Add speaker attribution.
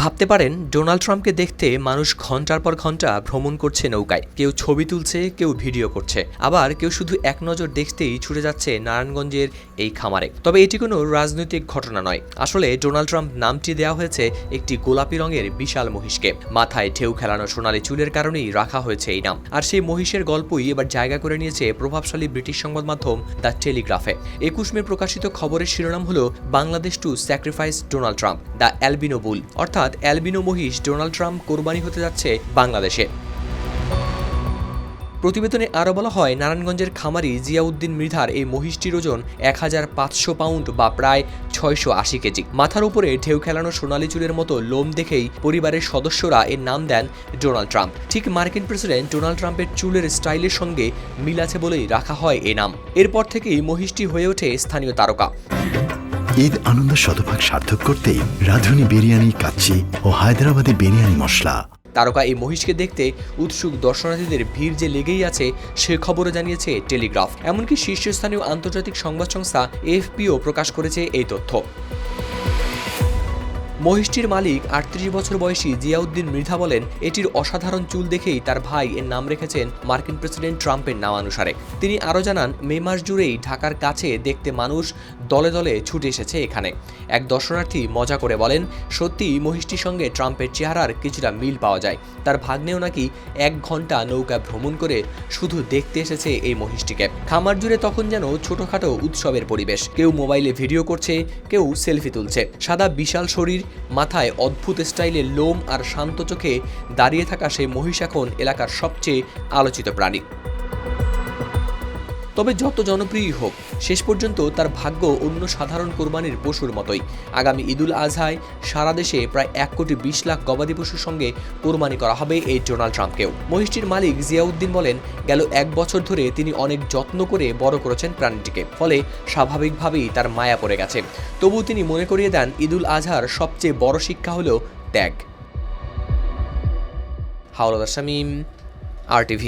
Speaker 1: ভাবতে পারেন ডোনাল্ড ট্রাম্পকে দেখতে মানুষ ঘন্টার পর ঘন্টা ভ্রমণ করছে নৌকায়, কেউ ছবি তুলছে, কেউ ভিডিও করছে, আবার কেউ শুধু এক নজর দেখতেই ছুটে যাচ্ছে নারায়ণগঞ্জের এই খামারে। তবে এটি কোনো রাজনৈতিক ঘটনা নয়, আসলে ডোনাল্ড ট্রাম্প নামটি দেওয়া হয়েছে একটি গোলাপি রঙের বিশাল মহিষকে। মাথায় ঢেউ খেলানো সোনালি চুলের কারণেই রাখা হয়েছে এই নাম। আর সেই মহিষের গল্পই এবার জায়গা করে নিয়েছে প্রভাবশালী ব্রিটিশ সংবাদ মাধ্যম দ্য টেলিগ্রাফে। 21 মে প্রকাশিত খবরের শিরোনাম হল Bangladesh to sacrifice Donald Trump, the albino bull, অর্থাৎ অ্যালবিনো মহিষ ডোনাল্ড ট্রাম্প কোরবানি হতে যাচ্ছে বাংলাদেশে। প্রতিবেদনে আরও বলা হয়, নারায়ণগঞ্জের খামারি জিয়াউদ্দিন মৃধার এই মহিষটির ওজন 1500 পাউন্ড বা প্রায় 680 কেজি। মাথার উপরে ঢেউ খেলানো সোনালি চুলের মতো লোম দেখেই পরিবারের সদস্যরা এর নাম দেন ডোনাল্ড ট্রাম্প। ঠিক মার্কিন প্রেসিডেন্ট ডোনাল্ড ট্রাম্পের চুলের স্টাইলের সঙ্গে মিল আছে বলেই রাখা হয় এ নাম। এরপর থেকেই মহিষটি হয়ে ওঠে স্থানীয় তারকা।
Speaker 2: ঈদ আনন্দ শতভাগ সার্থক করতেই রাঁধুনি বিরিয়ানি, কাচ্চি ও হায়দ্রাবাদি বিরিয়ানি মশলা।
Speaker 1: তারকা এই মহিষকে দেখতে উৎসুক দর্শনার্থীদের ভিড় যে লেগেই আছে সে খবরও জানিয়েছে টেলিগ্রাফ। এমনকি শীর্ষস্থানীয় আন্তর্জাতিক সংবাদ সংস্থা এএফপিও প্রকাশ করেছে এই তথ্য। মহিষটির মালিক 38 বছর বয়সী জিয়াউদ্দিন মৃধা বলেন, এটির অসাধারণ চুল দেখেই তার ভাই এর নাম রেখেছেন মার্কিন প্রেসিডেন্ট ট্রাম্পের নামানুসারে। তিনি আরও জানান, মে মাস জুড়েই ঢাকার কাছে দেখতে মানুষ দলে দলে ছুটে এসেছে এখানে। এক দর্শনার্থী মজা করে বলেন, সত্যিই মহিষটির সঙ্গে ট্রাম্পের চেহারার কিছুটা মিল পাওয়া যায়। তার ভাগ্নেও নাকি 1 ঘন্টা নৌকা ভ্রমণ করে শুধু দেখতে এসেছে এই মহিষটিকে। খামার জুড়ে তখন যেন ছোটখাটো উৎসবের পরিবেশ। কেউ মোবাইলে ভিডিও করছে, কেউ সেলফি তুলছে। সাদা বিশাল শরীর, মাথায় অদ্ভুত স্টাইলের লোম আর শান্ত চোখে দাঁড়িয়ে থাকা সেই মহিষ এখন এলাকার সবচেয়ে আলোচিত প্রাণী। তবে যত জনপ্রিয় হোক, শেষ পর্যন্ত তার ভাগ্য অন্য সাধারণ কোরবানির পশুর মতোই। আগামী ঈদুল আজহায় সারা দেশে প্রায় 1,20,00,000 গবাদি পশুর সঙ্গে কোরবানি করা হবে এই ডোনাল্ড ট্রাম্পকেও। মহিষটির মালিক জিয়াউদ্দিন বলেন, গেল 1 বছর ধরে তিনি অনেক যত্ন করে বড় করেছেন প্রাণীটিকে, ফলে স্বাভাবিকভাবেই তার মায়া পড়ে গেছে। তবু তিনি মনে করিয়ে দেন, ঈদুল আজহার সবচেয়ে বড় শিক্ষা হল ত্যাগ। হাওলাদার শামীম, RTV।